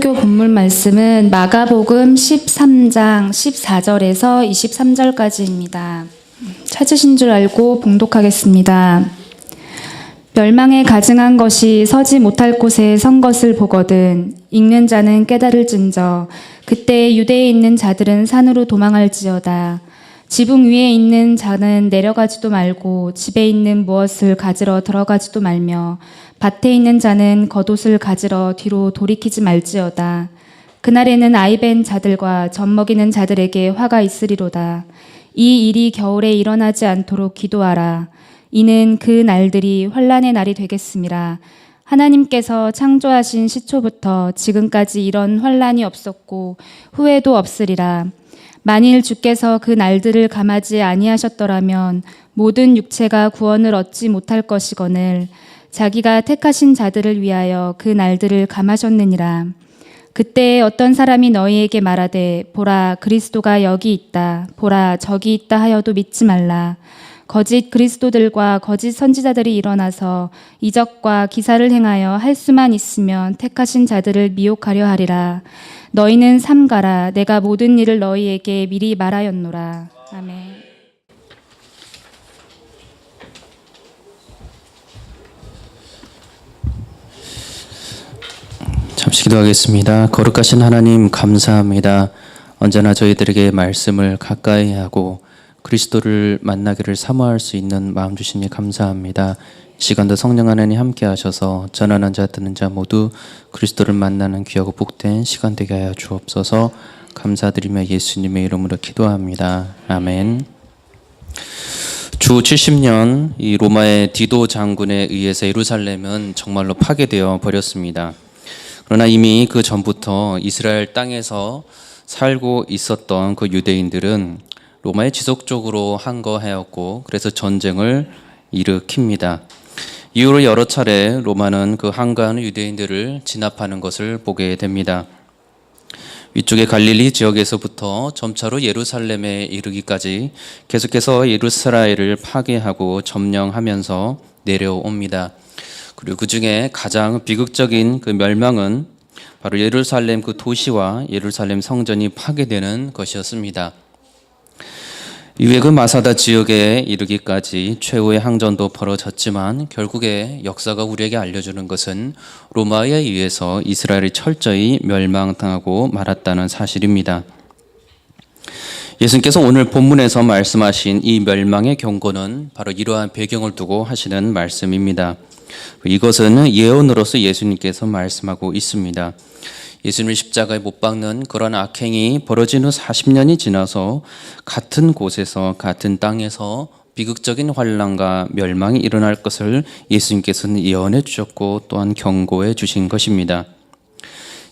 설교 본문 말씀은 마가복음 13장 14절에서 23절까지입니다. 찾으신 줄 알고 봉독하겠습니다. 멸망에 가증한 것이 서지 못할 곳에 선 것을 보거든 읽는 자는 깨달을진저 그때 유대에 있는 자들은 산으로 도망할지어다. 지붕 위에 있는 자는 내려가지도 말고 집에 있는 무엇을 가지러 들어가지도 말며 밭에 있는 자는 겉옷을 가지러 뒤로 돌이키지 말지어다. 그날에는 아이벤 자들과 젖 먹이는 자들에게 화가 있으리로다. 이 일이 겨울에 일어나지 않도록 기도하라. 이는 그 날들이 환난의 날이 되겠음이라. 하나님께서 창조하신 시초부터 지금까지 이런 환난이 없었고 후에도 없으리라. 만일 주께서 그 날들을 감하지 아니하셨더라면 모든 육체가 구원을 얻지 못할 것이거늘 자기가 택하신 자들을 위하여 그 날들을 감하셨느니라. 그때 어떤 사람이 너희에게 말하되 보라 그리스도가 여기 있다 보라 저기 있다 하여도 믿지 말라. 거짓 그리스도들과 거짓 선지자들이 일어나서 이적과 기사를 행하여 할 수만 있으면 택하신 자들을 미혹하려 하리라. 너희는 삼가라. 내가 모든 일을 너희에게 미리 말하였노라. 아멘. 잠시 기도하겠습니다. 거룩하신 하나님 감사합니다. 언제나 저희들에게 말씀을 가까이 하고 그리스도를 만나기를 사모할 수 있는 마음 주시니 감사합니다. 이 시간도 성령 하나님 함께 하셔서 전하는 자 듣는 자 모두 그리스도를 만나는 귀하고 복된 시간 되게 하여 주옵소서. 감사드리며 예수님의 이름으로 기도합니다. 아멘. 주 70년 이 로마의 디도 장군에 의해서 예루살렘은 정말로 파괴되어 버렸습니다. 그러나 이미 그 전부터 이스라엘 땅에서 살고 있었던 그 유대인들은 로마에 지속적으로 항거하였고 그래서 전쟁을 일으킵니다. 이후로 여러 차례 로마는 그 항거하는 유대인들을 진압하는 것을 보게 됩니다. 위쪽의 갈릴리 지역에서부터 점차로 예루살렘에 이르기까지 계속해서 이스라엘을 파괴하고 점령하면서 내려옵니다. 그리고 그 중에 가장 비극적인 그 멸망은 바로 예루살렘 그 도시와 예루살렘 성전이 파괴되는 것이었습니다. 이후에 그 마사다 지역에 이르기까지 최후의 항전도 벌어졌지만 결국에 역사가 우리에게 알려주는 것은 로마에 의해서 이스라엘이 철저히 멸망당하고 말았다는 사실입니다. 예수님께서 오늘 본문에서 말씀하신 이 멸망의 경고는 바로 이러한 배경을 두고 하시는 말씀입니다. 이것은 예언으로서 예수님께서 말씀하고 있습니다. 예수님을 십자가에 못 박는 그런 악행이 벌어진 후 40년이 지나서 같은 곳에서 같은 땅에서 비극적인 환난과 멸망이 일어날 것을 예수님께서는 예언해 주셨고 또한 경고해 주신 것입니다.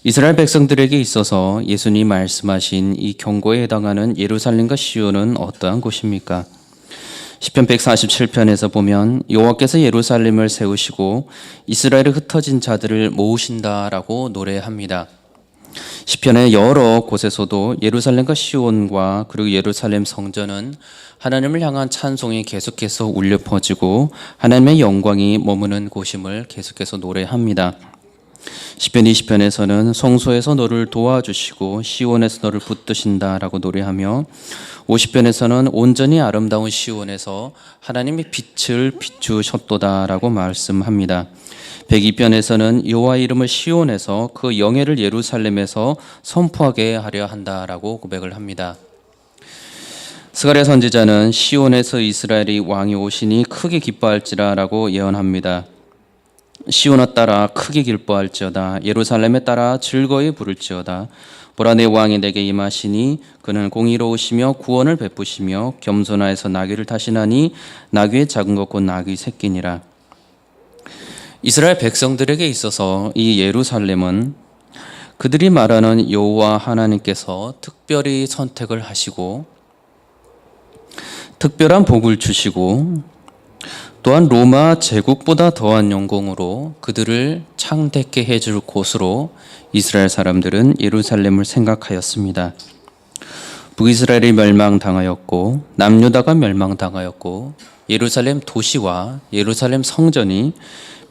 이스라엘 백성들에게 있어서 예수님이 말씀하신 이 경고에 해당하는 예루살렘과 시온은 어떠한 곳입니까? 시편 147편에서 보면 여호와께서 예루살렘을 세우시고 이스라엘의 흩어진 자들을 모으신다라고 노래합니다. 시편의 여러 곳에서도 예루살렘과 시온과 그리고 예루살렘 성전은 하나님을 향한 찬송이 계속해서 울려 퍼지고 하나님의 영광이 머무는 곳임을 계속해서 노래합니다. 시편 20편에서는 성소에서 너를 도와주시고 시온에서 너를 붙드신다라고 노래하며 50편에서는 온전히 아름다운 시온에서 하나님의 빛을 비추셨도다라고 말씀합니다. 102편에서는 여호와 이름을 시온에서 그 영예를 예루살렘에서 선포하게 하려 한다라고 고백을 합니다. 스가랴 선지자는 시온에서 이스라엘이 왕이 오시니 크게 기뻐할지라라고 예언합니다. 시온아 따라 크게 기뻐할지어다. 예루살렘에 따라 즐거이 부를지어다. 보라 내 왕이 내게 임하시니 그는 공의로우시며 구원을 베푸시며 겸손하여서 나귀를 타시나니 나귀의 작은 것 곧 나귀 새끼니라. 이스라엘 백성들에게 있어서 이 예루살렘은 그들이 말하는 여호와 하나님께서 특별히 선택을 하시고 특별한 복을 주시고 또한 로마 제국보다 더한 영광으로 그들을 창대케 해줄 곳으로 이스라엘 사람들은 예루살렘을 생각하였습니다. 북이스라엘이 멸망당하였고 남유다가 멸망당하였고 예루살렘 도시와 예루살렘 성전이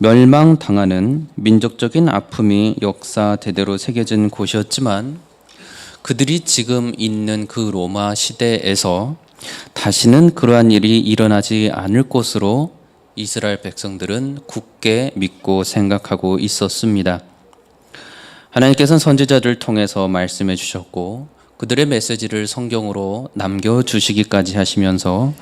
멸망당하는 민족적인 아픔이 역사 대대로 새겨진 곳이었지만 그들이 지금 있는 그 로마 시대에서 다시는 그러한 일이 일어나지 않을 것으로 이스라엘 백성들은 굳게 믿고 생각하고 있었습니다. 하나님께서는 선지자들을 통해서 말씀해 주셨고 그들의 메시지를 성경으로 남겨주시기까지 하시면서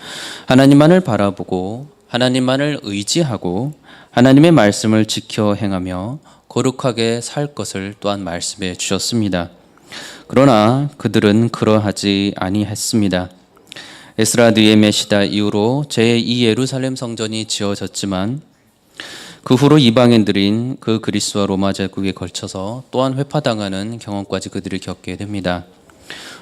하나님만을 바라보고 하나님만을 의지하고 하나님의 말씀을 지켜 행하며 거룩하게 살 것을 또한 말씀해 주셨습니다. 그러나 그들은 그러하지 아니했습니다. 에스라 느헤미야 시대 이후로 제2 예루살렘 성전이 지어졌지만 그 후로 이방인들인 그 그리스와 로마 제국에 걸쳐서 또한 회파당하는 경험까지 그들이 겪게 됩니다.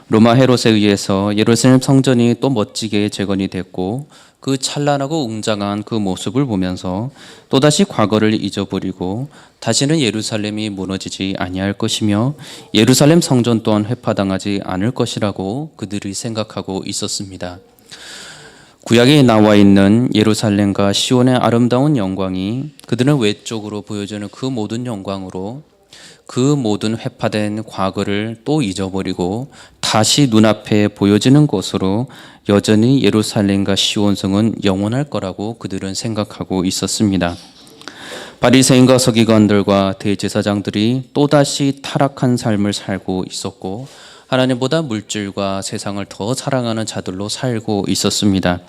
로마 헤롯에 의해서 예루살렘 성전이 또 멋지게 재건이 됐고 그 찬란하고 웅장한 그 모습을 보면서 또다시 과거를 잊어버리고 다시는 예루살렘이 무너지지 아니할 것이며 예루살렘 성전 또한 회파당하지 않을 것이라고 그들이 생각하고 있었습니다. 구약에 나와 있는 예루살렘과 시온의 아름다운 영광이 그들은 외적으로 보여주는 그 모든 영광으로 그 모든 회파된 과거를 또 잊어버리고 다시 눈앞에 보여지는 것으로 여전히 예루살렘과 시온성은 영원할 거라고 그들은 생각하고 있었습니다. 바리새인과 서기관들과 대제사장들이 또다시 타락한 삶을 살고 있었고 하나님보다 물질과 세상을 더 사랑하는 자들로 살고 있었습니다.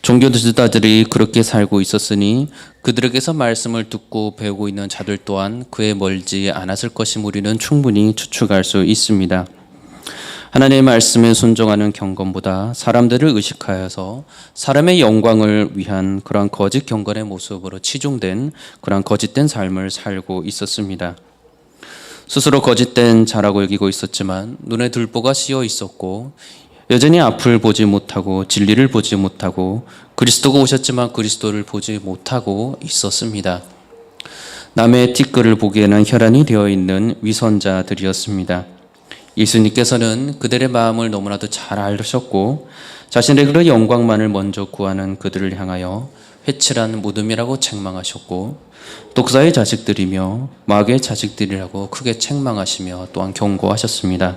종교 지도자들이 그렇게 살고 있었으니 그들에게서 말씀을 듣고 배우고 있는 자들 또한 그에 멀지 않았을 것임 우리는 충분히 추측할 수 있습니다. 하나님의 말씀에 순종하는 경건보다 사람들을 의식하여서 사람의 영광을 위한 그러한 거짓 경건의 모습으로 치중된 그러한 거짓된 삶을 살고 있었습니다. 스스로 거짓된 자라고 여기고 있었지만 눈에 들보가 씌어 있었고 여전히 앞을 보지 못하고 진리를 보지 못하고 그리스도가 오셨지만 그리스도를 보지 못하고 있었습니다. 남의 티끌을 보기에는 혈안이 되어 있는 위선자들이었습니다. 예수님께서는 그들의 마음을 너무나도 잘 아셨고 자신의 그런 영광만을 먼저 구하는 그들을 향하여 회칠한 무덤이라고 책망하셨고 독사의 자식들이며 마귀의 자식들이라고 크게 책망하시며 또한 경고하셨습니다.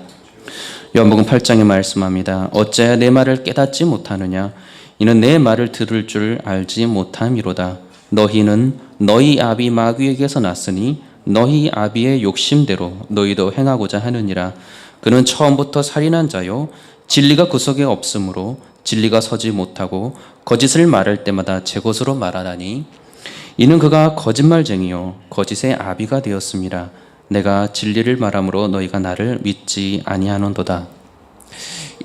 요한복음 8장에 말씀합니다. 어찌하여 내 말을 깨닫지 못하느냐 이는 내 말을 들을 줄 알지 못함이로다. 너희는 너희 아비 마귀에게서 났으니 너희 아비의 욕심대로 너희도 행하고자 하느니라. 그는 처음부터 살인한 자요 진리가 그 속에 없으므로 진리가 서지 못하고 거짓을 말할 때마다 제 것으로 말하나니 이는 그가 거짓말쟁이요 거짓의 아비가 되었습니다. 내가 진리를 말함으로 너희가 나를 믿지 아니하는도다.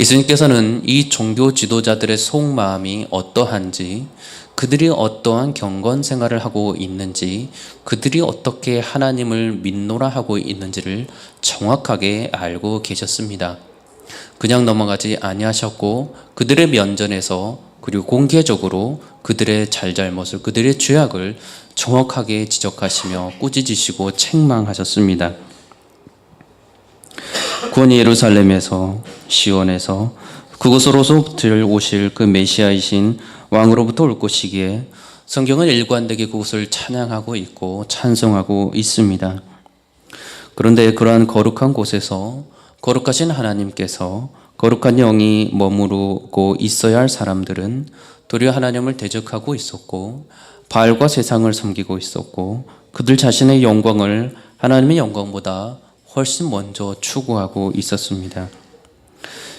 예수님께서는 이 종교 지도자들의 속마음이 어떠한지, 그들이 어떠한 경건 생활을 하고 있는지, 그들이 어떻게 하나님을 믿노라 하고 있는지를 정확하게 알고 계셨습니다. 그냥 넘어가지 아니하셨고 그들의 면전에서 그리고 공개적으로 그들의 잘잘못을, 그들의 죄악을 정확하게 지적하시며 꾸짖으시고 책망하셨습니다. 구원이 예루살렘에서 시온에서 그곳으로부터 오실 그 메시아이신 왕으로부터 올 것이기에 성경은 일관되게 그곳을 찬양하고 있고 찬송하고 있습니다. 그런데 그러한 거룩한 곳에서 거룩하신 하나님께서 거룩한 영이 머무르고 있어야 할 사람들은 도리어 하나님을 대적하고 있었고 바알과 세상을 섬기고 있었고 그들 자신의 영광을 하나님의 영광보다 훨씬 먼저 추구하고 있었습니다.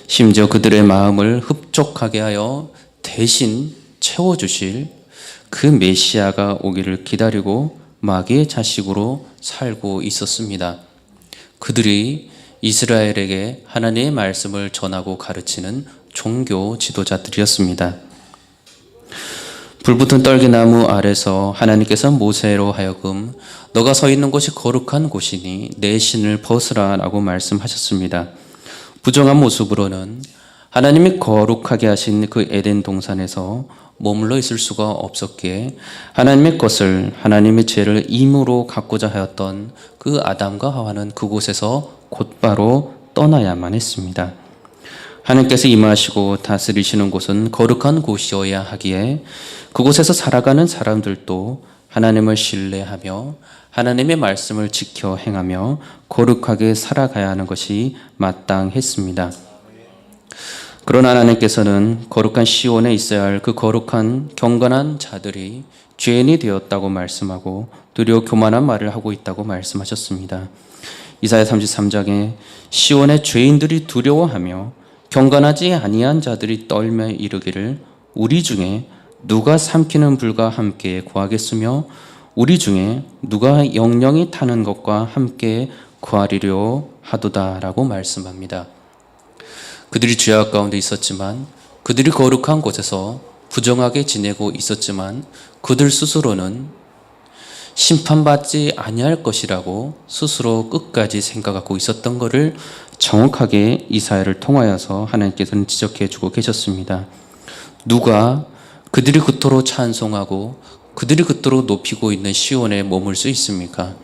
심지어 그들의 마음을 흡족하게 하여 대신 채워주실 그 메시아가 오기를 기다리고 마귀의 자식으로 살고 있었습니다. 그들이 이스라엘에게 하나님의 말씀을 전하고 가르치는 종교 지도자들이었습니다. 불붙은 떨기나무 아래서 하나님께서 모세로 하여금 너가 서 있는 곳이 거룩한 곳이니 내 신을 벗으라 라고 말씀하셨습니다. 부정한 모습으로는 하나님이 거룩하게 하신 그 에덴 동산에서 머물러 있을 수가 없었기에 하나님의 것을, 하나님의 죄를 임으로 갖고자 하였던 그 아담과 하와는 그곳에서 곧바로 떠나야만 했습니다. 하나님께서 임하시고 다스리시는 곳은 거룩한 곳이어야 하기에 그곳에서 살아가는 사람들도 하나님을 신뢰하며 하나님의 말씀을 지켜 행하며 거룩하게 살아가야 하는 것이 마땅했습니다. 그러나 하나님께서는 거룩한 시온에 있어야 할 그 거룩한 경건한 자들이 죄인이 되었다고 말씀하고 도리어 교만한 말을 하고 있다고 말씀하셨습니다. 이사야 33장에 시온의 죄인들이 두려워하며 경건하지 아니한 자들이 떨며 이르기를 우리 중에 누가 삼키는 불과 함께 구하겠으며 우리 중에 누가 영영이 타는 것과 함께 구하리려 하도다라고 말씀합니다. 그들이 죄악 가운데 있었지만 그들이 거룩한 곳에서 부정하게 지내고 있었지만 그들 스스로는 심판받지 아니할 것이라고 스스로 끝까지 생각하고 있었던 것을 정확하게 이사야를 통하여서 하나님께서는 지적해 주고 계셨습니다. 누가 그들이 그토록 찬송하고 그들이 그토록 높이고 있는 시온에 머물 수 있습니까?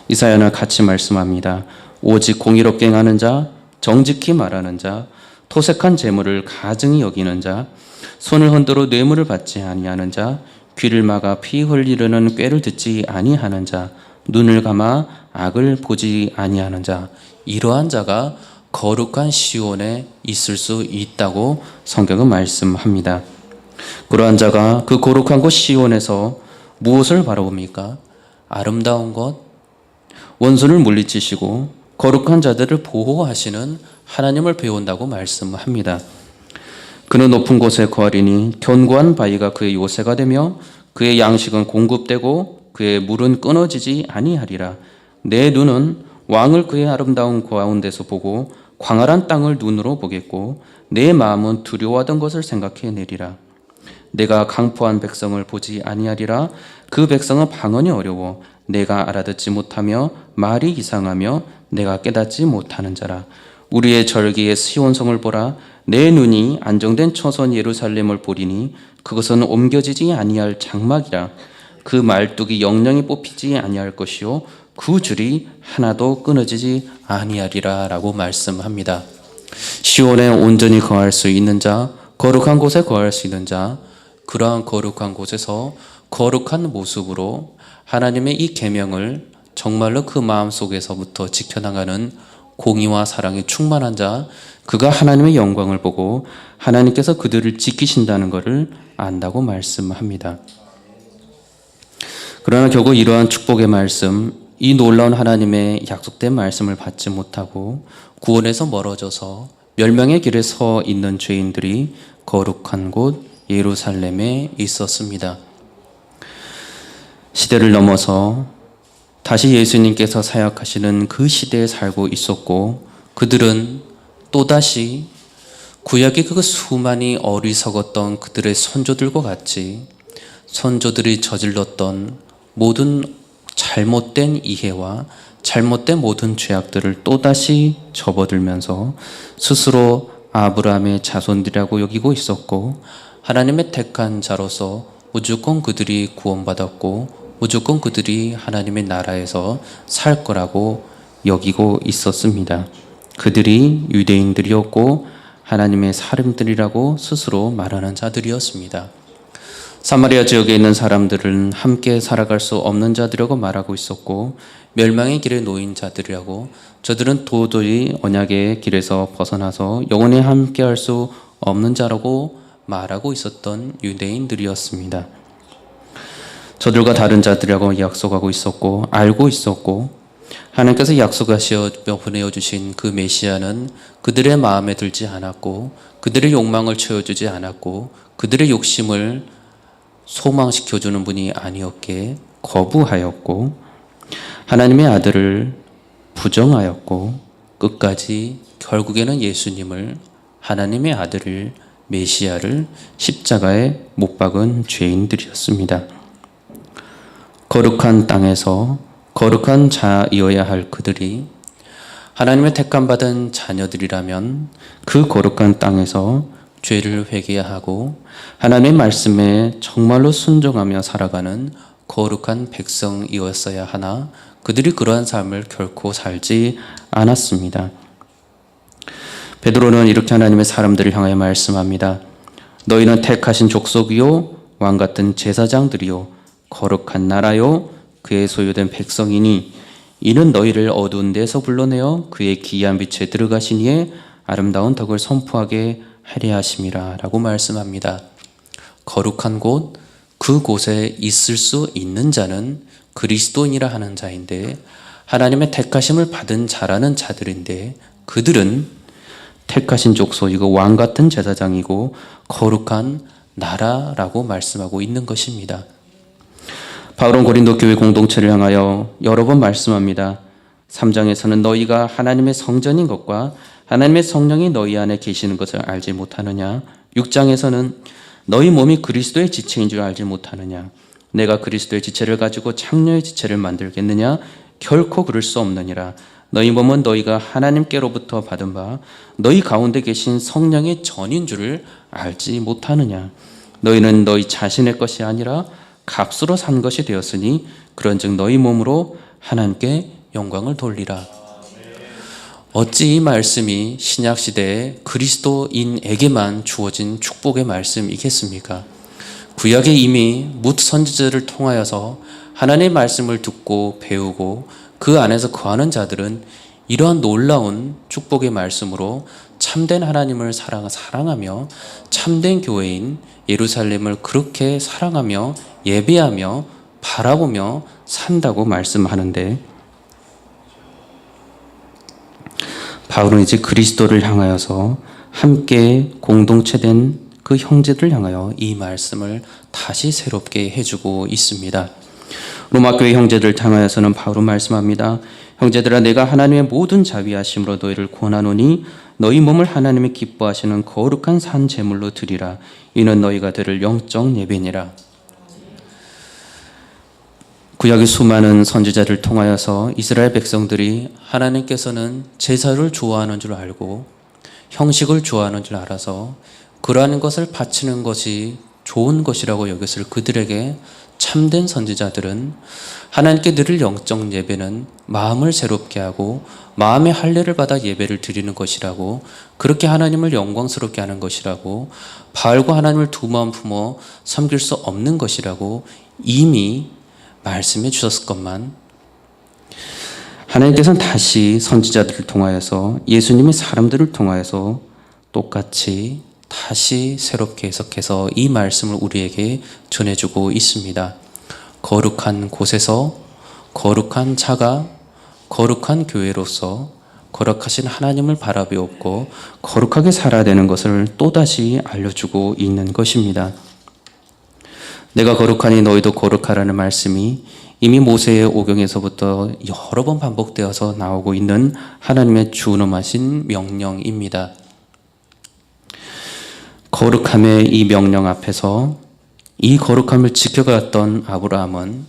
이사야는 같이 말씀합니다. 오직 공의롭게 행하는 자, 정직히 말하는 자, 토색한 재물을 가증히 여기는 자, 손을 흔들어 뇌물을 받지 아니하는 자, 귀를 막아 피 흘리려는 꾀를 듣지 아니하는 자, 눈을 감아 악을 보지 아니하는 자, 이러한 자가 거룩한 시온에 있을 수 있다고 성경은 말씀합니다. 그러한 자가 그 거룩한 곳 시온에서 무엇을 바라봅니까? 아름다운 것, 원수를 물리치시고 거룩한 자들을 보호하시는 하나님을 배운다고 말씀합니다. 그는 높은 곳에 거하리니 견고한 바위가 그의 요새가 되며 그의 양식은 공급되고 그의 물은 끊어지지 아니하리라. 내 눈은 왕을 그의 아름다운 가운데서 보고 광활한 땅을 눈으로 보겠고 내 마음은 두려워하던 것을 생각해내리라. 내가 강포한 백성을 보지 아니하리라. 그 백성은 방언이 어려워 내가 알아듣지 못하며 말이 이상하며 내가 깨닫지 못하는 자라. 우리의 절기의 시온성을 보라. 내 눈이 안정된 초선 예루살렘을 보리니 그것은 옮겨지지 아니할 장막이라. 그 말뚝이 영영이 뽑히지 아니할 것이요 그 줄이 하나도 끊어지지 아니하리라 라고 말씀합니다. 시온에 온전히 거할 수 있는 자, 거룩한 곳에 거할 수 있는 자, 그러한 거룩한 곳에서 거룩한 모습으로 하나님의 이 계명을 정말로 그 마음속에서부터 지켜나가는 공의와 사랑에 충만한 자, 그가 하나님의 영광을 보고 하나님께서 그들을 지키신다는 것을 안다고 말씀합니다. 그러나 결국 이러한 축복의 말씀, 이 놀라운 하나님의 약속된 말씀을 받지 못하고 구원에서 멀어져서 멸망의 길에 서 있는 죄인들이 거룩한 곳 예루살렘에 있었습니다. 시대를 넘어서 다시 예수님께서 사역하시는 그 시대에 살고 있었고 그들은 또다시 구약의 그 수많이 어리석었던 그들의 선조들과 같이 선조들이 저질렀던 모든 잘못된 이해와 잘못된 모든 죄악들을 또다시 접어들면서 스스로 아브라함의 자손들이라고 여기고 있었고 하나님의 택한 자로서 무조건 그들이 구원받았고 무조건 그들이 하나님의 나라에서 살 거라고 여기고 있었습니다. 그들이 유대인들이었고 하나님의 사람들이라고 스스로 말하는 자들이었습니다. 사마리아 지역에 있는 사람들은 함께 살아갈 수 없는 자들이라고 말하고 있었고 멸망의 길에 놓인 자들이라고 저들은 도저히 언약의 길에서 벗어나서 영원히 함께할 수 없는 자라고 말하고 있었던 유대인들이었습니다. 저들과 다른 자들이라고 약속하고 있었고 알고 있었고 하나님께서 약속하시어 보내어주신 그 메시아는 그들의 마음에 들지 않았고 그들의 욕망을 채워주지 않았고 그들의 욕심을 소망시켜주는 분이 아니었기에 거부하였고 하나님의 아들을 부정하였고 끝까지 결국에는 예수님을 하나님의 아들을 메시아를 십자가에 못 박은 죄인들이었습니다. 거룩한 땅에서 거룩한 자이어야 할 그들이 하나님의 택함받은 자녀들이라면 그 거룩한 땅에서 죄를 회개하고 하나님의 말씀에 정말로 순종하며 살아가는 거룩한 백성이었어야 하나 그들이 그러한 삶을 결코 살지 않았습니다. 베드로는 이렇게 하나님의 사람들을 향하여 말씀합니다. 너희는 택하신 족속이요 왕 같은 제사장들이요 거룩한 나라요 그의 소유된 백성이니 이는 너희를 어두운 데서 불러내어 그의 기이한 빛에 들어가신 이에 아름다운 덕을 선포하게 하려 하심이라 라고 말씀합니다. 거룩한 곳, 그곳에 있을 수 있는 자는 그리스도인이라 하는 자인데 하나님의 택하심을 받은 자라는 자들인데 그들은 택하신 족속이고 왕같은 제사장이고 거룩한 나라라고 말씀하고 있는 것입니다. 바울은 고린도 교회 공동체를 향하여 여러 번 말씀합니다. 3장에서는 너희가 하나님의 성전인 것과 하나님의 성령이 너희 안에 계시는 것을 알지 못하느냐. 6장에서는 너희 몸이 그리스도의 지체인 줄 알지 못하느냐. 내가 그리스도의 지체를 가지고 창녀의 지체를 만들겠느냐. 결코 그럴 수 없느니라. 너희 몸은 너희가 하나님께로부터 받은 바 너희 가운데 계신 성령의 전인 줄을 알지 못하느냐. 너희는 너희 자신의 것이 아니라 값으로 산 것이 되었으니 그런즉 너희 몸으로 하나님께 영광을 돌리라. 어찌 이 말씀이 신약시대에 그리스도인에게만 주어진 축복의 말씀이겠습니까? 구약에 이미 뭇 선지자를 통하여서 하나님의 말씀을 듣고 배우고 그 안에서 거하는 자들은 이러한 놀라운 축복의 말씀으로 참된 하나님을 사랑하며 참된 교회인 예루살렘을 그렇게 사랑하며 예배하며 바라보며 산다고 말씀하는데 바울은 이제 그리스도를 향하여서 함께 공동체된 그 형제들을 향하여 이 말씀을 다시 새롭게 해주고 있습니다. 로마교회 형제들을 향하여서는 바울은 말씀합니다. 형제들아 내가 하나님의 모든 자비하심으로 너희를 권하노니 너희 몸을 하나님이 기뻐하시는 거룩한 산 제물로 드리라. 이는 너희가 드릴 영적 예배니라. 구약의 수많은 선지자를 통하여서 이스라엘 백성들이 하나님께서는 제사를 좋아하는 줄 알고 형식을 좋아하는 줄 알아서 그러한 것을 바치는 것이 좋은 것이라고 여겼을 그들에게 참된 선지자들은 하나님께 드릴 영적 예배는 마음을 새롭게 하고 마음의 할례를 받아 예배를 드리는 것이라고 그렇게 하나님을 영광스럽게 하는 것이라고 바알과 하나님을 두 마음 품어 섬길 수 없는 것이라고 이미 말씀해 주셨을 것만 하나님께서는 다시 선지자들을 통하여서 예수님의 사람들을 통하여서 똑같이 다시 새롭게 해석해서 이 말씀을 우리에게 전해주고 있습니다. 거룩한 곳에서 거룩한 자가 거룩한 교회로서 거룩하신 하나님을 바라보고 거룩하게 살아야 되는 것을 또다시 알려주고 있는 것입니다. 내가 거룩하니 너희도 거룩하라는 말씀이 이미 모세의 오경에서부터 여러 번 반복되어서 나오고 있는 하나님의 준엄하신 명령입니다. 거룩함의 이 명령 앞에서 이 거룩함을 지켜갔던 아브라함은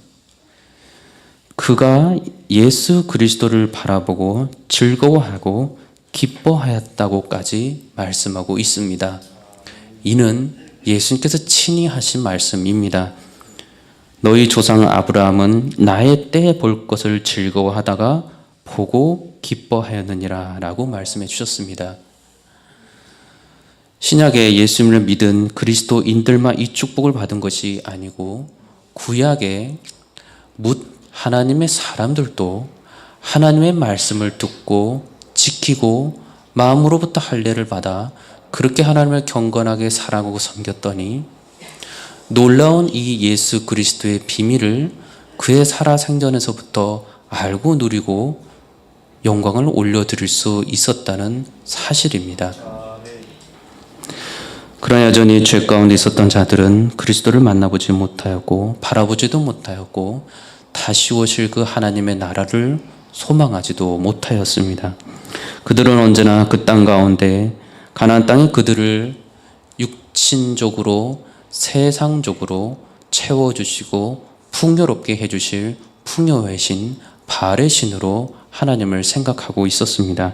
그가 예수 그리스도를 바라보고 즐거워하고 기뻐하였다고까지 말씀하고 있습니다. 이는 예수님께서 친히 하신 말씀입니다. 너희 조상 아브라함은 나의 때에 볼 것을 즐거워하다가 보고 기뻐하였느니라 라고 말씀해 주셨습니다. 신약에 예수님을 믿은 그리스도인들만 이 축복을 받은 것이 아니고 구약에 묻 하나님의 사람들도 하나님의 말씀을 듣고 지키고 마음으로부터 할례를 받아 그렇게 하나님을 경건하게 살아가고 섬겼더니 놀라운 이 예수 그리스도의 비밀을 그의 살아생전에서부터 알고 누리고 영광을 올려드릴 수 있었다는 사실입니다. 그러나 여전히 죄 가운데 있었던 자들은 그리스도를 만나보지 못하였고 바라보지도 못하였고 다시 오실 그 하나님의 나라를 소망하지도 못하였습니다. 그들은 언제나 그 땅 가운데 가나안 땅이 그들을 육신적으로 세상적으로 채워주시고 풍요롭게 해주실 풍요의 신 바알의 신으로 하나님을 생각하고 있었습니다.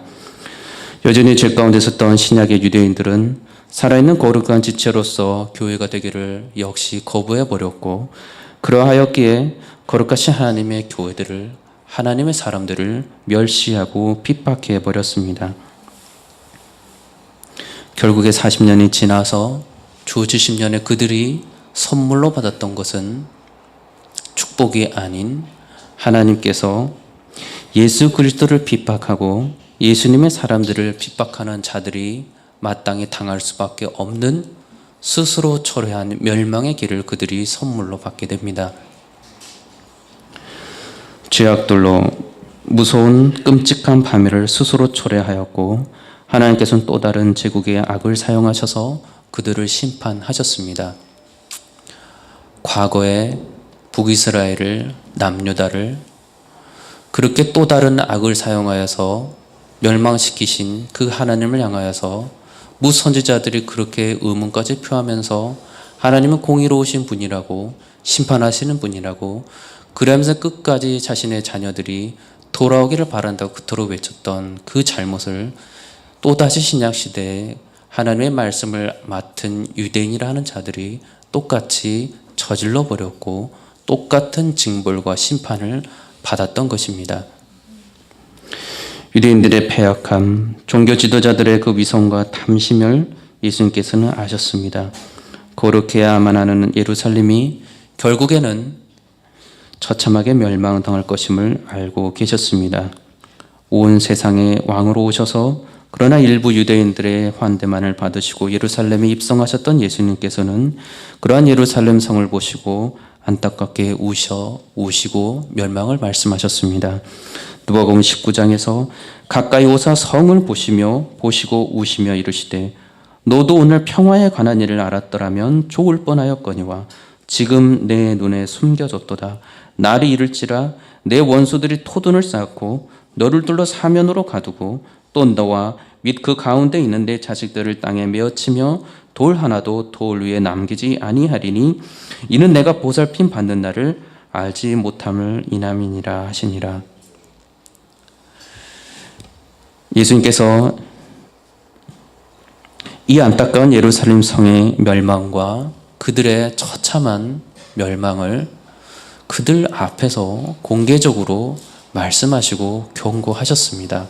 여전히 죄 가운데 있었던 신약의 유대인들은 살아있는 거룩한 지체로서 교회가 되기를 역시 거부해버렸고 그러하였기에 거룩하신 하나님의 교회들을 하나님의 사람들을 멸시하고 핍박해버렸습니다. 결국에 40년이 지나서 주 70년에 그들이 선물로 받았던 것은 축복이 아닌 하나님께서 예수 그리스도를 핍박하고 예수님의 사람들을 핍박하는 자들이 마땅히 당할 수밖에 없는 스스로 초래한 멸망의 길을 그들이 선물로 받게 됩니다. 죄악들로 무서운 끔찍한 파멸을 스스로 초래하였고 하나님께서는 또 다른 제국의 악을 사용하셔서 그들을 심판하셨습니다. 과거에 북이스라엘을 남유다를 그렇게 또 다른 악을 사용하여서 멸망시키신 그 하나님을 향하여서 무선지자들이 그렇게 의문까지 표하면서 하나님은 공의로우신 분이라고 심판하시는 분이라고 그러면서 끝까지 자신의 자녀들이 돌아오기를 바란다고 그토록 외쳤던 그 잘못을 또다시 신약시대에 하나님의 말씀을 맡은 유대인이라 하는 자들이 똑같이 저질러 버렸고 똑같은 징벌과 심판을 받았던 것입니다. 유대인들의 패역함, 종교 지도자들의 그 위선과 탐심을 예수님께서는 아셨습니다. 거룩해야만 하는 예루살렘이 결국에는 처참하게 멸망당할 것임을 알고 계셨습니다. 온 세상의 왕으로 오셔서 그러나 일부 유대인들의 환대만을 받으시고 예루살렘에 입성하셨던 예수님께서는 그러한 예루살렘 성을 보시고 안타깝게 우시고 멸망을 말씀하셨습니다. 누가복음 19장에서 가까이 오사 성을 보시고 우시며 이르시되 너도 오늘 평화에 관한 일을 알았더라면 좋을 뻔하였거니와 지금 내 눈에 숨겨졌도다. 날이 이를지라 내 원수들이 토둔을 쌓고 너를 둘러 사면으로 가두고 또 너와 및 그 가운데 있는 내 자식들을 땅에 메어치며 돌 하나도 돌 위에 남기지 아니하리니 이는 내가 보살핌 받는 날을 알지 못함을 인함이니라 하시니라. 예수님께서 이 안타까운 예루살렘 성의 멸망과 그들의 처참한 멸망을 그들 앞에서 공개적으로 말씀하시고 경고하셨습니다.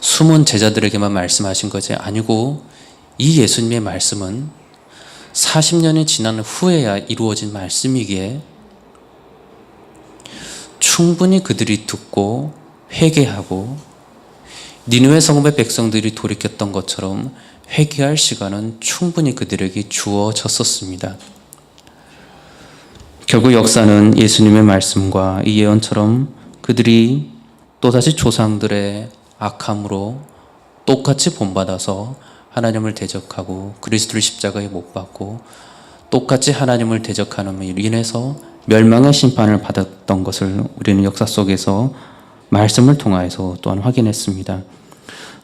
숨은 제자들에게만 말씀하신 것이 아니고 이 예수님의 말씀은 40년이 지난 후에야 이루어진 말씀이기에 충분히 그들이 듣고 회개하고 니느웨 성읍의 백성들이 돌이켰던 것처럼 회개할 시간은 충분히 그들에게 주어졌었습니다. 결국 역사는 예수님의 말씀과 이 예언처럼 그들이 또다시 조상들의 악함으로 똑같이 본받아서 하나님을 대적하고 그리스도를 십자가에 못 박고 똑같이 하나님을 대적하는 일로 인해서 멸망의 심판을 받았던 것을 우리는 역사 속에서 말씀을 통하여서 또한 확인했습니다.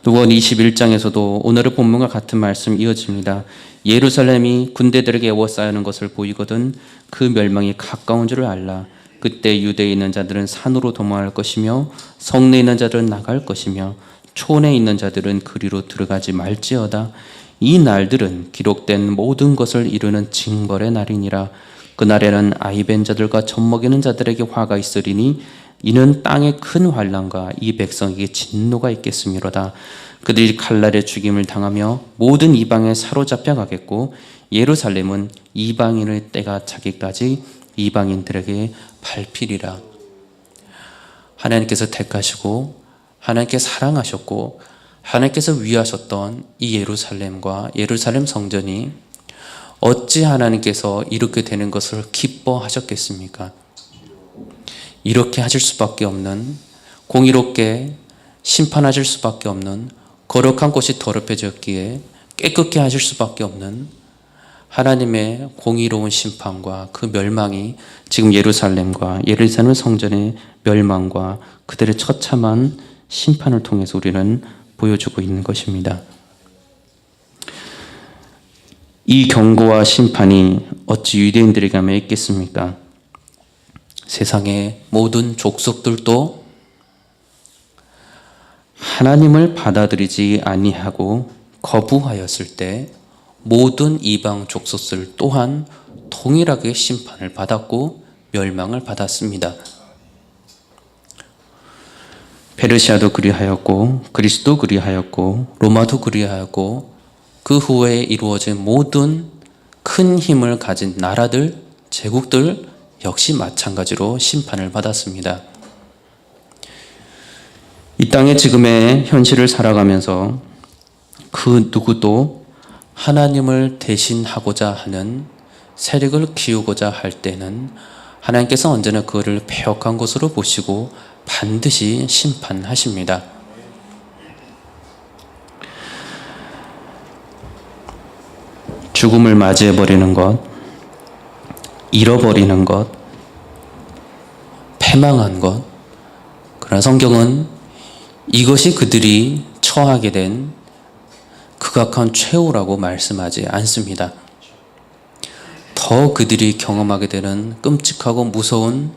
누가복음 21장에서도 오늘의 본문과 같은 말씀 이어집니다. 예루살렘이 군대들에게 에워싸이는 것을 보이거든 그 멸망이 가까운 줄을 알라. 그때 유대에 있는 자들은 산으로 도망할 것이며 성내에 있는 자들은 나갈 것이며 촌에 있는 자들은 그리로 들어가지 말지어다. 이 날들은 기록된 모든 것을 이루는 징벌의 날이니라. 그날에는 아이벤 자들과 젖먹이는 자들에게 화가 있으리니 이는 땅의 큰 환난과 이 백성에게 진노가 있겠음이로다. 그들이 칼날에 죽임을 당하며 모든 이방에 사로잡혀 가겠고 예루살렘은 이방인의 때가 차기까지 이방인들에게 밟히리라. 하나님께서 택하시고 하나님께서 사랑하셨고 하나님께서 위하셨던 이 예루살렘과 예루살렘 성전이 어찌 하나님께서 이렇게 되는 것을 기뻐하셨겠습니까? 이렇게 하실 수밖에 없는, 공의롭게 심판하실 수밖에 없는, 거룩한 곳이 더럽혀졌기에 깨끗게 하실 수밖에 없는 하나님의 공의로운 심판과 그 멸망이 지금 예루살렘과 예루살렘 성전의 멸망과 그들의 처참한 심판을 통해서 우리는 보여주고 있는 것입니다. 이 경고와 심판이 어찌 유대인들에게만 있겠습니까? 세상의 모든 족속들도 하나님을 받아들이지 아니하고 거부하였을 때 모든 이방 족속들 또한 동일하게 심판을 받았고 멸망을 받았습니다. 페르시아도 그리하였고 그리스도 그리하였고 로마도 그리하였고 그 후에 이루어진 모든 큰 힘을 가진 나라들, 제국들 역시 마찬가지로 심판을 받았습니다. 이 땅의 지금의 현실을 살아가면서 그 누구도 하나님을 대신하고자 하는 세력을 키우고자 할 때는 하나님께서 언제나 그를 패역한 것으로 보시고 반드시 심판하십니다. 죽음을 맞이해버리는 것, 잃어버리는 것, 패망한 것. 그러나 성경은 이것이 그들이 처하게 된 극악한 최후라고 말씀하지 않습니다. 더 그들이 경험하게 되는 끔찍하고 무서운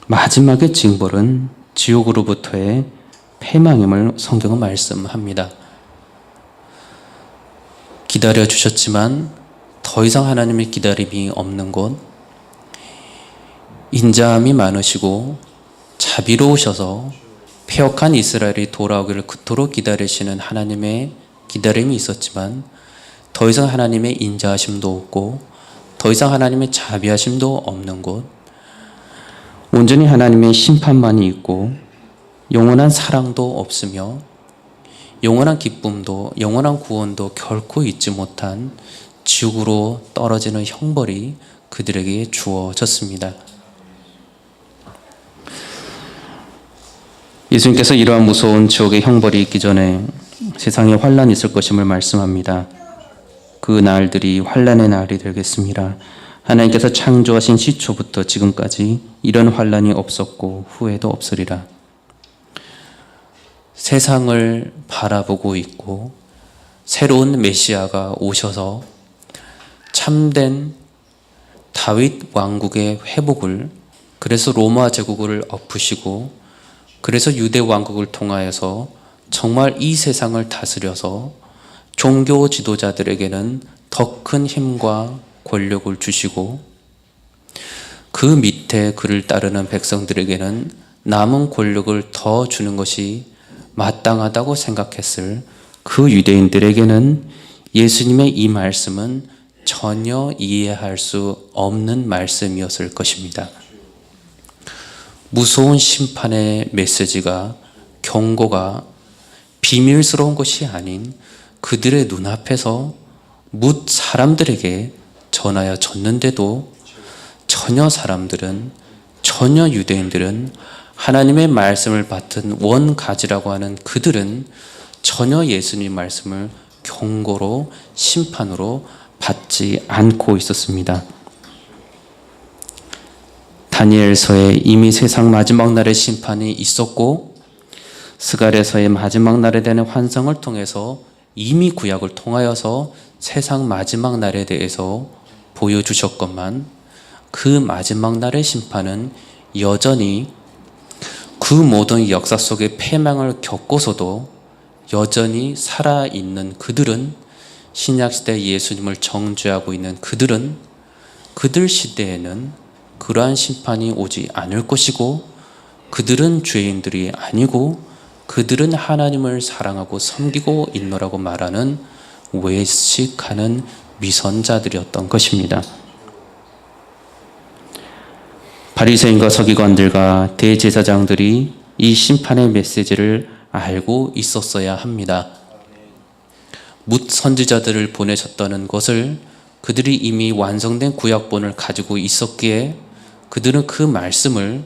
마지막의 징벌은 지옥으로부터의 패망임을 성경은 말씀합니다. 기다려주셨지만 더 이상 하나님의 기다림이 없는 곳, 인자함이 많으시고 자비로우셔서 패역한 이스라엘이 돌아오기를 그토록 기다리시는 하나님의 기다림이 있었지만 더 이상 하나님의 인자하심도 없고 더 이상 하나님의 자비하심도 없는 곳, 온전히 하나님의 심판만이 있고 영원한 사랑도 없으며 영원한 기쁨도 영원한 구원도 결코 잊지 못한 지옥으로 떨어지는 형벌이 그들에게 주어졌습니다. 예수님께서 이러한 무서운 지옥의 형벌이 있기 전에 세상에 환란이 있을 것임을 말씀합니다. 그 날들이 환란의 날이 되겠습니다. 하나님께서 창조하신 시초부터 지금까지 이런 환란이 없었고 후에도 없으리라. 세상을 바라보고 있고 새로운 메시아가 오셔서 참된 다윗 왕국의 회복을, 그래서 로마 제국을 엎으시고 그래서 유대 왕국을 통하여서 정말 이 세상을 다스려서 종교 지도자들에게는 더 큰 힘과 권력을 주시고 그 밑에 그를 따르는 백성들에게는 남은 권력을 더 주는 것이 마땅하다고 생각했을 그 유대인들에게는 예수님의 이 말씀은 전혀 이해할 수 없는 말씀이었을 것입니다. 무서운 심판의 메시지가, 경고가 비밀스러운 것이 아닌 그들의 눈앞에서 뭇 사람들에게 전하여졌는데도 전혀 사람들은, 전혀 유대인들은, 하나님의 말씀을 받은 원가지라고 하는 그들은 전혀 예수님 말씀을 경고로, 심판으로 받지 않고 있었습니다. 다니엘서에 이미 세상 마지막 날의 심판이 있었고 스가랴서의 마지막 날에 대한 환상을 통해서 이미 구약을 통하여서 세상 마지막 날에 대해서 보여주셨건만 그 마지막 날의 심판은 여전히 그 모든 역사 속의 패망을 겪고서도 여전히 살아있는 그들은, 신약시대 예수님을 정죄하고 있는 그들은 그들 시대에는 그러한 심판이 오지 않을 것이고 그들은 죄인들이 아니고 그들은 하나님을 사랑하고 섬기고 있노라고 말하는 외식하는 위선자들이었던 것입니다. 바리새인과 서기관들과 대제사장들이 이 심판의 메시지를 알고 있었어야 합니다. 뭇 선지자들을 보내셨다는 것을 그들이 이미 완성된 구약본을 가지고 있었기에 그들은 그 말씀을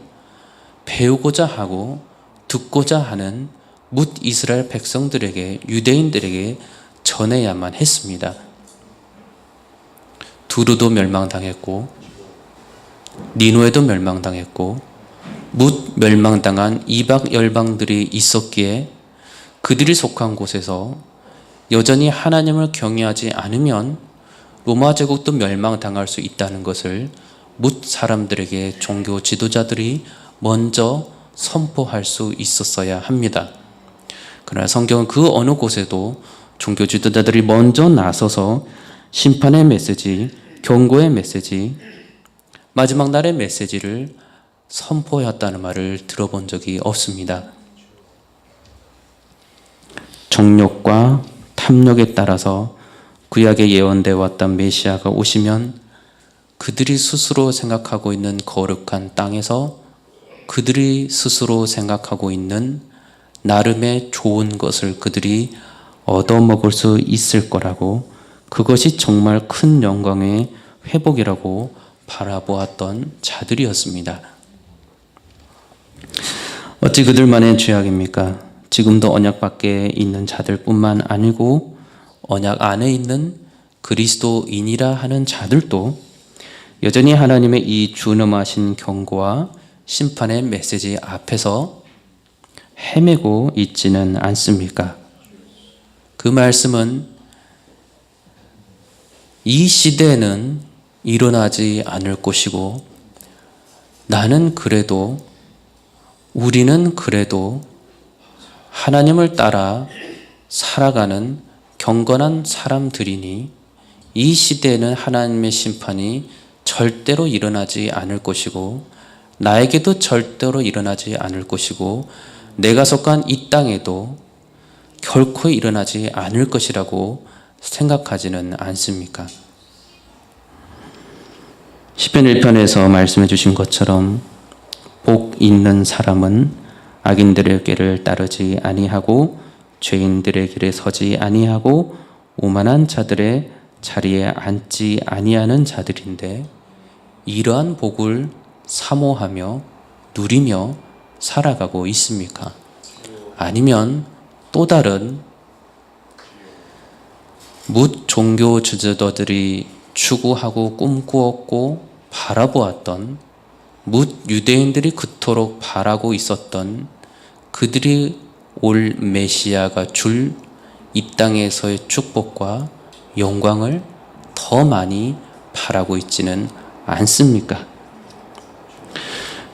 배우고자 하고 듣고자 하는 뭇 이스라엘 백성들에게, 유대인들에게 전해야만 했습니다. 두루도 멸망당했고 니누에도 멸망당했고 뭇 멸망당한 이방 열방들이 있었기에 그들이 속한 곳에서 여전히 하나님을 경외하지 않으면 로마 제국도 멸망당할 수 있다는 것을 뭇 사람들에게 종교 지도자들이 먼저 선포할 수 있었어야 합니다. 그러나 성경은 그 어느 곳에도 종교 지도자들이 먼저 나서서 심판의 메시지, 경고의 메시지, 마지막 날의 메시지를 선포했다는 말을 들어본 적이 없습니다. 정욕과 탐욕에 따라서 구약에 예언되어 왔던 메시아가 오시면 그들이 스스로 생각하고 있는 거룩한 땅에서 그들이 스스로 생각하고 있는 나름의 좋은 것을 그들이 얻어먹을 수 있을 거라고, 그것이 정말 큰 영광의 회복이라고 바라보았던 자들이었습니다. 어찌 그들만의 죄악입니까? 지금도 언약 밖에 있는 자들뿐만 아니고 언약 안에 있는 그리스도인이라 하는 자들도 여전히 하나님의 이 준엄하신 경고와 심판의 메시지 앞에서 헤매고 있지는 않습니까? 그 말씀은 이 시대에는 일어나지 않을 것이고, 나는 그래도, 우리는 그래도 하나님을 따라 살아가는 경건한 사람들이니 이 시대에는 하나님의 심판이 절대로 일어나지 않을 것이고, 나에게도 절대로 일어나지 않을 것이고, 내가 속한 이 땅에도 결코 일어나지 않을 것이라고 생각하지는 않습니까? 시편 1편에서 말씀해 주신 것처럼 복 있는 사람은 악인들의 길을 따르지 아니하고 죄인들의 길에 서지 아니하고 오만한 자들의 자리에 앉지 아니하는 자들인데, 이러한 복을 사모하며 누리며 살아가고 있습니까? 아니면 또 다른 뭇 종교 지도자들이 추구하고 꿈꾸었고 바라보았던, 뭇 유대인들이 그토록 바라고 있었던 그들이 올 메시아가 줄 이 땅에서의 축복과 영광을 더 많이 바라고 있지는 않습니까?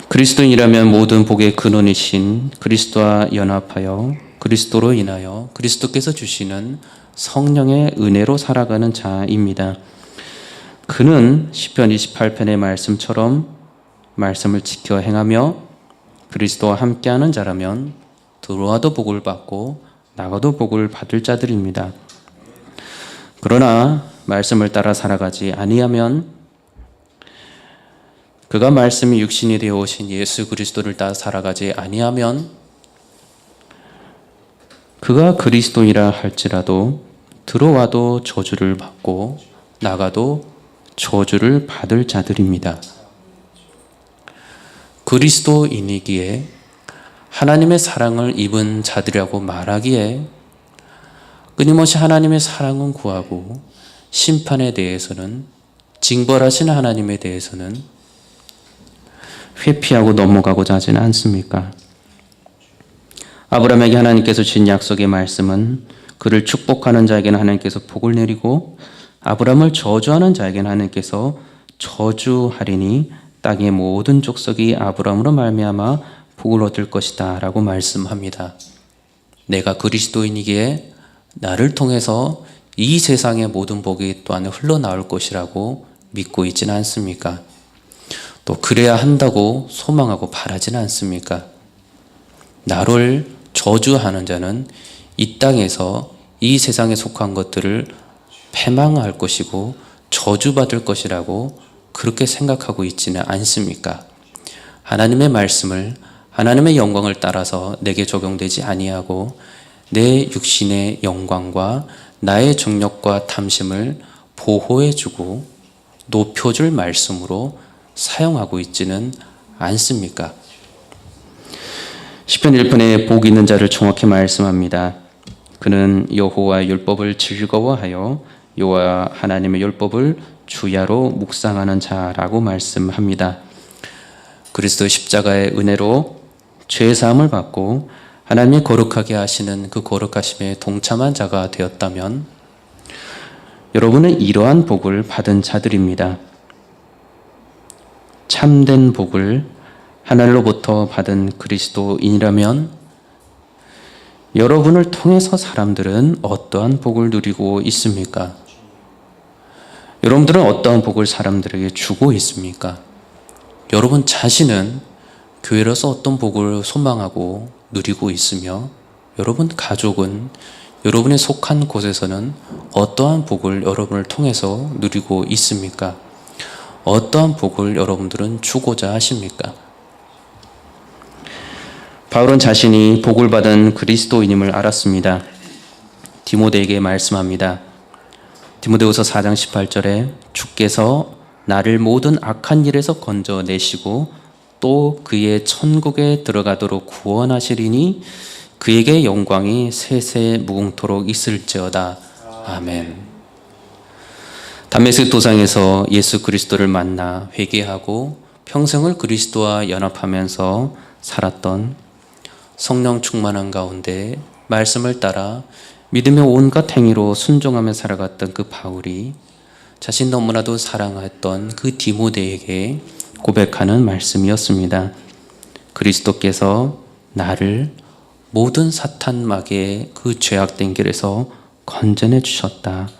그리스도인이라면 모든 복의 근원이신 그리스도와 연합하여 그리스도로 인하여 그리스도께서 주시는 성령의 은혜로 살아가는 자입니다. 그는 시편 28편의 말씀처럼 말씀을 지켜 행하며 그리스도와 함께하는 자라면 들어와도 복을 받고 나가도 복을 받을 자들입니다. 그러나 말씀을 따라 살아가지 아니하면, 그가 말씀이 육신이 되어 오신 예수 그리스도를 따라 살아가지 아니하면, 그가 그리스도이라 할지라도 들어와도 저주를 받고 나가도 저주를 받을 자들입니다. 그리스도인이기에 하나님의 사랑을 입은 자들이라고 말하기에 끊임없이 하나님의 사랑은 구하고 심판에 대해서는, 징벌하신 하나님에 대해서는 회피하고 넘어가고자 하지는 않습니까? 아브라함에게 하나님께서 주신 약속의 말씀은 그를 축복하는 자에게는 하나님께서 복을 내리고 아브라함을 저주하는 자에게는 하나님께서 저주하리니 땅의 모든 족속이 아브라함으로 말미암아 복을 얻을 것이다 라고 말씀합니다. 내가 그리스도인이기에 나를 통해서 이 세상의 모든 복이 또한 흘러나올 것이라고 믿고 있지는 않습니까? 또 그래야 한다고 소망하고 바라지는 않습니까? 나를 저주하는 자는 이 땅에서 이 세상에 속한 것들을 패망할 것이고 저주받을 것이라고 그렇게 생각하고 있지는 않습니까? 하나님의 말씀을, 하나님의 영광을 따라서 내게 적용되지 아니하고 내 육신의 영광과 나의 정욕과 탐심을 보호해주고 높여줄 말씀으로 사용하고 있지는 않습니까? 시편 1편에 복 있는 자를 정확히 말씀합니다. 그는 여호와의 율법을 즐거워하여 여호와 하나님의 율법을 주야로 묵상하는 자라고 말씀합니다. 그리스도 십자가의 은혜로 죄 사함을 받고 하나님이 거룩하게 하시는 그 거룩하심에 동참한 자가 되었다면 여러분은 이러한 복을 받은 자들입니다. 참된 복을 하나님로부터 받은 그리스도인이라면 여러분을 통해서 사람들은 어떠한 복을 누리고 있습니까? 여러분들은 어떠한 복을 사람들에게 주고 있습니까? 여러분 자신은 교회로서 어떤 복을 소망하고 누리고 있으며, 여러분 가족은 여러분이 속한 곳에서는 어떠한 복을 여러분을 통해서 누리고 있습니까? 어떠한 복을 여러분들은 주고자 하십니까? 바울은 자신이 복을 받은 그리스도인임을 알았습니다. 디모데에게 말씀합니다. 디모데후서 4장 18절에 주께서 나를 모든 악한 일에서 건져내시고 또 그의 천국에 들어가도록 구원하시리니 그에게 영광이 세세 무궁토록 있을지어다. 아멘. 담메섹 도상에서 예수 그리스도를 만나 회개하고 평생을 그리스도와 연합하면서 살았던 성령 충만한 가운데 말씀을 따라 믿음의 온갖 행위로 순종하며 살아갔던 그 바울이 자신 너무나도 사랑했던 그 디모데에게 고백하는 말씀이었습니다. 그리스도께서 나를 모든 사탄마귀의 그 죄악된 길에서 건져내 주셨다.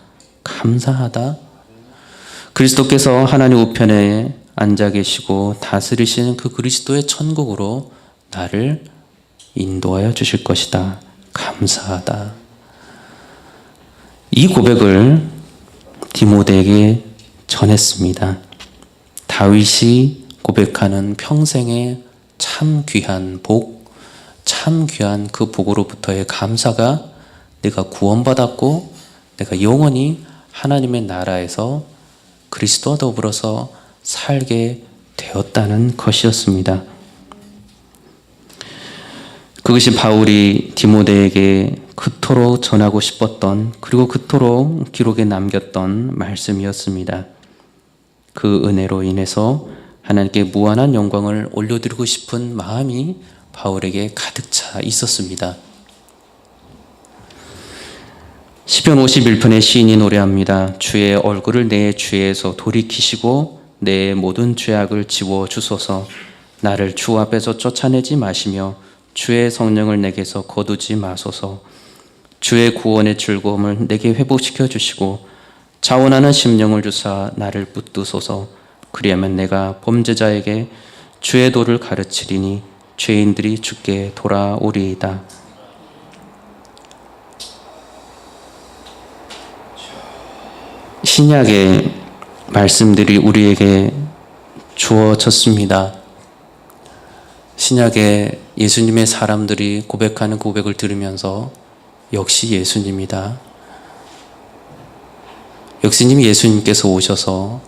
감사하다. 그리스도께서 하나님 우편에 앉아 계시고 다스리시는 그 그리스도의 천국으로 나를 인도하여 주실 것이다. 감사하다. 이 고백을 디모데에게 전했습니다. 다윗이 고백하는 평생의 참 귀한 복, 참 귀한 그 복으로부터의 감사가 내가 구원받았고 내가 영원히 하나님의 나라에서 그리스도와 더불어서 살게 되었다는 것이었습니다. 그것이 바울이 디모데에게 그토록 전하고 싶었던, 그리고 그토록 기록에 남겼던 말씀이었습니다. 그 은혜로 인해서 하나님께 무한한 영광을 올려드리고 싶은 마음이 바울에게 가득 차 있었습니다. 시편 51편의 시인이 노래합니다. 주의 얼굴을 내 죄에서 돌이키시고 내 모든 죄악을 지워주소서. 나를 주 앞에서 쫓아내지 마시며 주의 성령을 내게서 거두지 마소서. 주의 구원의 즐거움을 내게 회복시켜 주시고 자원하는 심령을 주사 나를 붙드소서. 그리하면 내가 범죄자에게 주의 도를 가르치리니 죄인들이 주께 돌아오리이다. 신약의 말씀들이 우리에게 주어졌습니다. 신약에 예수님의 사람들이 고백하는 고백을 들으면서 역시 예수님이다. 역시님 예수님께서 오셔서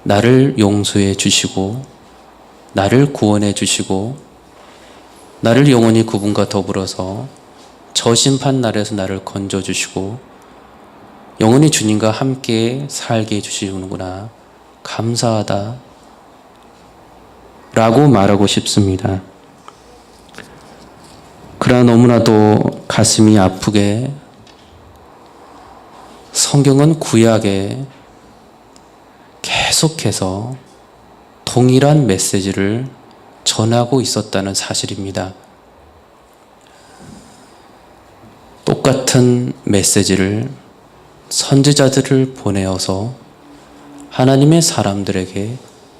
나를 용서해 주시고 나를 구원해 주시고 나를 영원히 그분과 더불어서 저 심판 날에서 나를 건져 주시고 영원히 주님과 함께 살게 해주시는구나. 감사하다. 라고 말하고 싶습니다. 그러나 너무나도 가슴이 아프게 성경은 구약에 계속해서 동일한 메시지를 전하고 있었다는 사실입니다. 똑같은 메시지를 선지자들을 보내어서 하나님의 사람들에게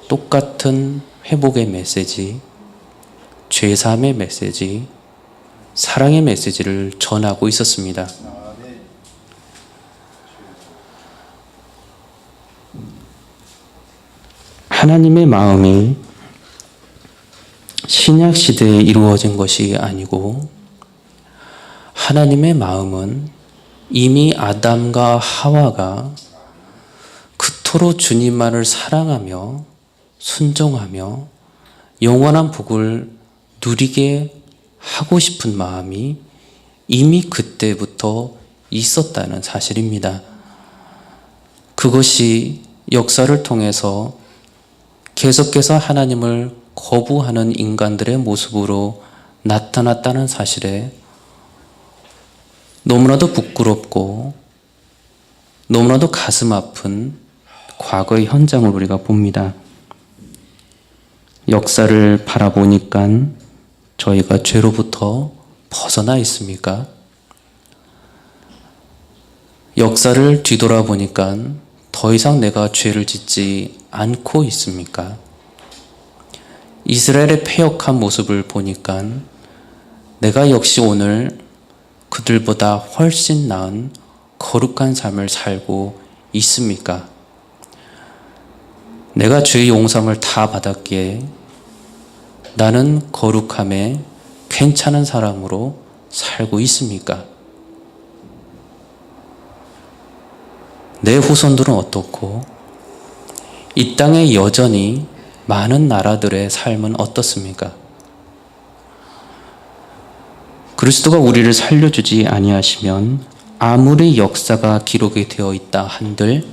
똑같은 회복의 메시지, 죄사함의 메시지, 사랑의 메시지를 전하고 있었습니다. 하나님의 마음이 신약 시대에 이루어진 것이 아니고 하나님의 마음은 이미 아담과 하와가 그토록 주님만을 사랑하며 순종하며 영원한 복을 누리게 하고 싶은 마음이 이미 그때부터 있었다는 사실입니다. 그것이 역사를 통해서 계속해서 하나님을 거부하는 인간들의 모습으로 나타났다는 사실에 너무나도 부끄럽고 너무나도 가슴 아픈 과거의 현장을 우리가 봅니다. 역사를 바라보니까 저희가 죄로부터 벗어나 있습니까? 역사를 뒤돌아보니까 더 이상 내가 죄를 짓지 않고 있습니까? 이스라엘의 패역한 모습을 보니까 내가 역시 오늘 그들보다 훨씬 나은 거룩한 삶을 살고 있습니까? 내가 죄의 용서함을 다 받았기에 나는 거룩함에 괜찮은 사람으로 살고 있습니까? 내 후손들은 어떻고 이 땅에 여전히 많은 나라들의 삶은 어떻습니까? 그리스도가 우리를 살려주지 아니하시면 아무리 역사가 기록이 되어 있다 한들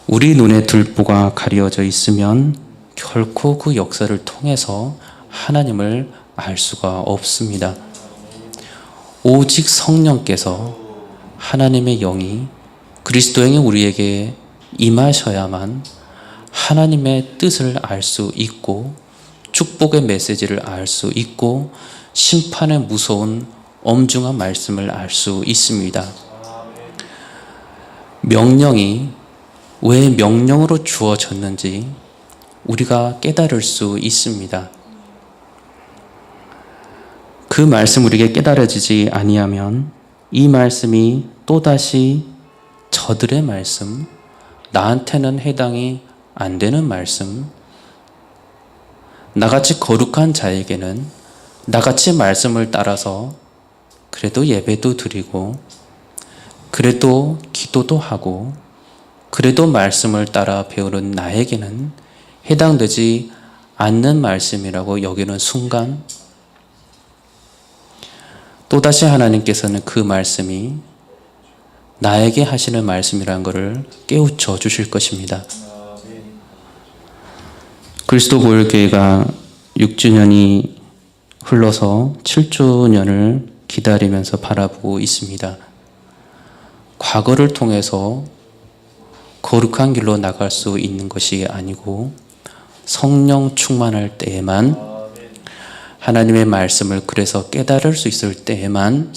우리 눈에 들보가 가려져 있으면 결코 그 역사를 통해서 하나님을 알 수가 없습니다. 오직 성령께서 하나님의 영이 그리스도의 영이 우리에게 임하셔야만 하나님의 뜻을 알 수 있고 축복의 메시지를 알 수 있고 심판의 무서운 엄중한 말씀을 알 수 있습니다. 명령이 왜 명령으로 주어졌는지 우리가 깨달을 수 있습니다. 그 말씀 우리에게 깨달아지지 아니하면 이 말씀이 또다시 저들의 말씀, 나한테는 해당이 안 되는 말씀, 나같이 거룩한 자에게는 나같이 말씀을 따라서 그래도 예배도 드리고 그래도 기도도 하고 그래도 말씀을 따라 배우는 나에게는 해당되지 않는 말씀이라고 여기는 순간 또다시 하나님께서는 그 말씀이 나에게 하시는 말씀이라는 것을 깨우쳐 주실 것입니다. 그리스도 보혈교회가 6주년이 흘러서 7주년을 기다리면서 바라보고 있습니다. 과거를 통해서 거룩한 길로 나갈 수 있는 것이 아니고 성령 충만할 때에만 하나님의 말씀을 그래서 깨달을 수 있을 때에만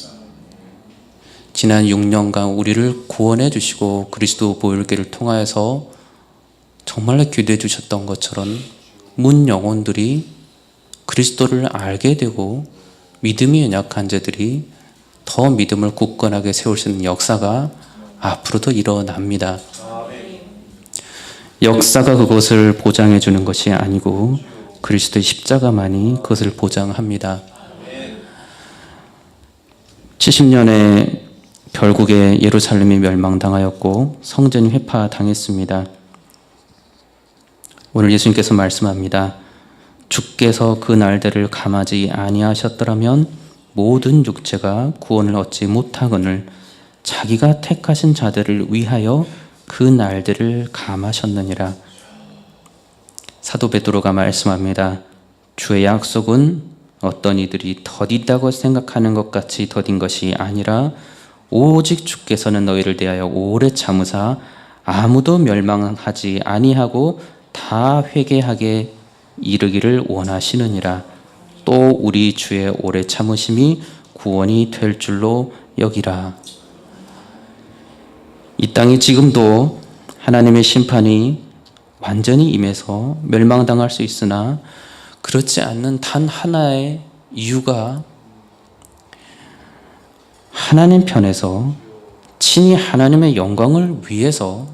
지난 6년간 우리를 구원해 주시고 그리스도 보혈교회를 통하여서 정말로 기도해 주셨던 것처럼 문 영혼들이 그리스도를 알게 되고 믿음이 연약한 자들이 더 믿음을 굳건하게 세울 수 있는 역사가 앞으로도 일어납니다. 역사가 그것을 보장해 주는 것이 아니고 그리스도의 십자가만이 그것을 보장합니다. 70년에 결국에 예루살렘이 멸망당하였고 성전이 회파당했습니다. 오늘 예수님께서 말씀합니다. 주께서 그 날들을 감하지 아니하셨더라면 모든 육체가 구원을 얻지 못하거늘 자기가 택하신 자들을 위하여 그 날들을 감하셨느니라. 사도 베드로가 말씀합니다. 주의 약속은 어떤 이들이 더디다고 생각하는 것 같이 더딘 것이 아니라 오직 주께서는 너희를 대하여 오래 참으사 아무도 멸망하지 아니하고 다 회개하게 이르기를 원하시느니라. 또 우리 주의 오래 참으심이 구원이 될 줄로 여기라. 이 땅이 지금도 하나님의 심판이 완전히 임해서 멸망당할 수 있으나 그렇지 않는 단 하나의 이유가 하나님 편에서 친히 하나님의 영광을 위해서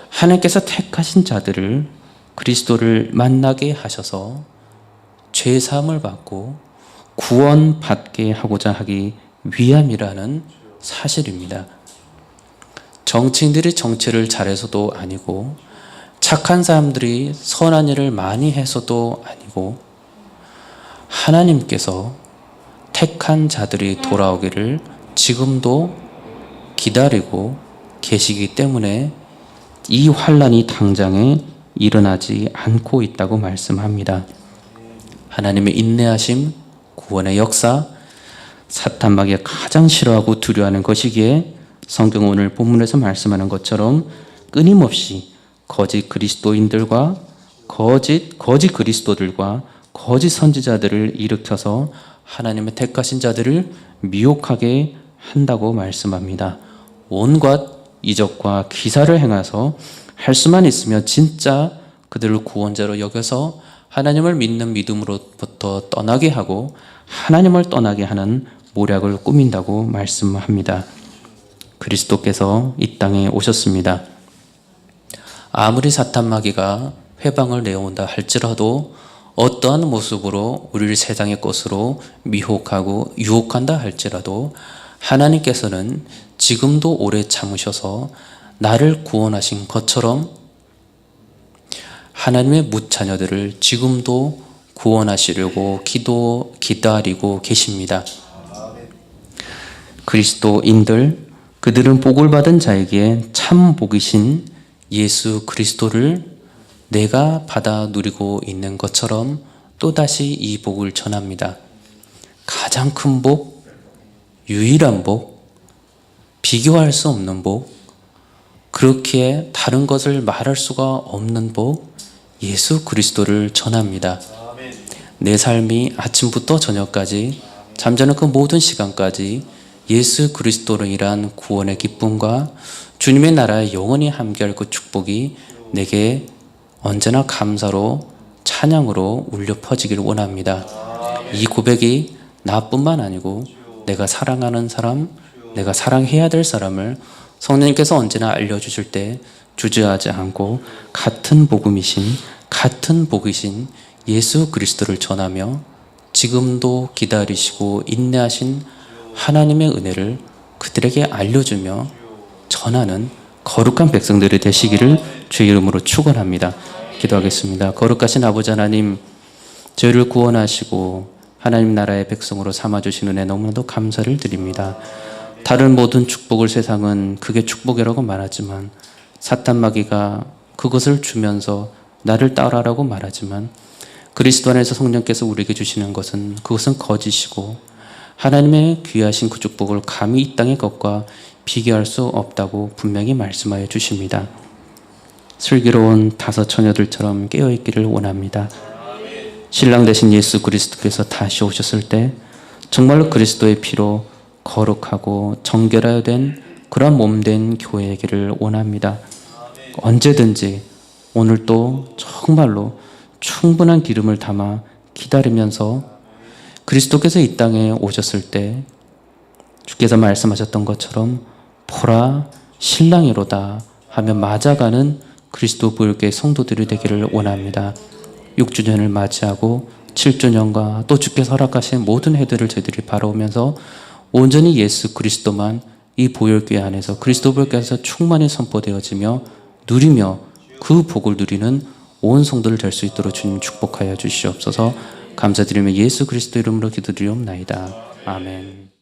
하나님께서 택하신 자들을 그리스도를 만나게 하셔서 죄사함을 받고 구원받게 하고자 하기 위함이라는 사실입니다. 정치인들이 정치를 잘해서도 아니고 착한 사람들이 선한 일을 많이 해서도 아니고 하나님께서 택한 자들이 돌아오기를 지금도 기다리고 계시기 때문에 이 환난이 당장에 일어나지 않고 있다고 말씀합니다. 하나님의 인내하심, 구원의 역사, 사탄마귀가 가장 싫어하고 두려워하는 것이기에 성경 오늘 본문에서 말씀하는 것처럼 끊임없이 거짓 그리스도인들과 거짓 그리스도들과 거짓 선지자들을 일으켜서 하나님의 택하신 자들을 미혹하게 한다고 말씀합니다. 온갖 이적과 기사를 행해서 할 수만 있으면 진짜 그들을 구원자로 여겨서 하나님을 믿는 믿음으로부터 떠나게 하고 하나님을 떠나게 하는 모략을 꾸민다고 말씀합니다. 그리스도께서 이 땅에 오셨습니다. 아무리 사탄 마귀가 회방을 내어온다 할지라도 어떠한 모습으로 우리를 세상의 것으로 미혹하고 유혹한다 할지라도 하나님께서는 지금도 오래 참으셔서 나를 구원하신 것처럼 하나님의 무자녀들을 지금도 구원하시려고 기다리고 계십니다. 그리스도인들, 그들은 복을 받은 자에게 참 복이신 예수 그리스도를 내가 받아 누리고 있는 것처럼 또다시 이 복을 전합니다. 가장 큰 복, 유일한 복, 비교할 수 없는 복, 그렇기에 다른 것을 말할 수가 없는 복, 예수 그리스도를 전합니다. 내 삶이 아침부터 저녁까지 잠자는 그 모든 시간까지 예수 그리스도로 인한 구원의 기쁨과 주님의 나라에 영원히 함께할 그 축복이 내게 언제나 감사로 찬양으로 울려 퍼지기를 원합니다. 이 고백이 나뿐만 아니고 내가 사랑하는 사람, 내가 사랑해야 될 사람을 성령님께서 언제나 알려주실 때 주저하지 않고 같은 복이신 예수 그리스도를 전하며 지금도 기다리시고 인내하신 하나님의 은혜를 그들에게 알려주며 전하는 거룩한 백성들이 되시기를 주의 이름으로 축원합니다. 기도하겠습니다. 거룩하신 아버지 하나님, 저희를 구원하시고 하나님 나라의 백성으로 삼아주신 은혜 너무나도 감사를 드립니다. 다른 모든 축복을 세상은 그게 축복이라고 말하지만 사탄 마귀가 그것을 주면서 나를 따라라고 말하지만 그리스도 안에서 성령께서 우리에게 주시는 것은 그것은 거짓이고 하나님의 귀하신 그 축복을 감히 이 땅의 것과 비교할 수 없다고 분명히 말씀하여 주십니다. 슬기로운 다섯 처녀들처럼 깨어있기를 원합니다. 신랑 되신 예수 그리스도께서 다시 오셨을 때 정말로 그리스도의 피로 거룩하고 정결하여 된 그런 몸된 교회이기를 원합니다. 언제든지 오늘도 정말로 충분한 기름을 담아 기다리면서 그리스도께서 이 땅에 오셨을 때 주께서 말씀하셨던 것처럼 보라 신랑이로다 하며 맞아가는 그리스도 부혈교회 성도들이 되기를 원합니다. 6주년을 맞이하고 7주년과 또 주께서 허락하신 모든 해들을 저희들이 바라오면서 온전히 예수 그리스도만 이 보혈교회 안에서 그리스도 보혈교회에서 충만히 선포되어지며 누리며 그 복을 누리는 온 성도를 될 수 있도록 주님 축복하여 주시옵소서. 감사드리며 예수 그리스도 이름으로 기도드리옵나이다. 아멘.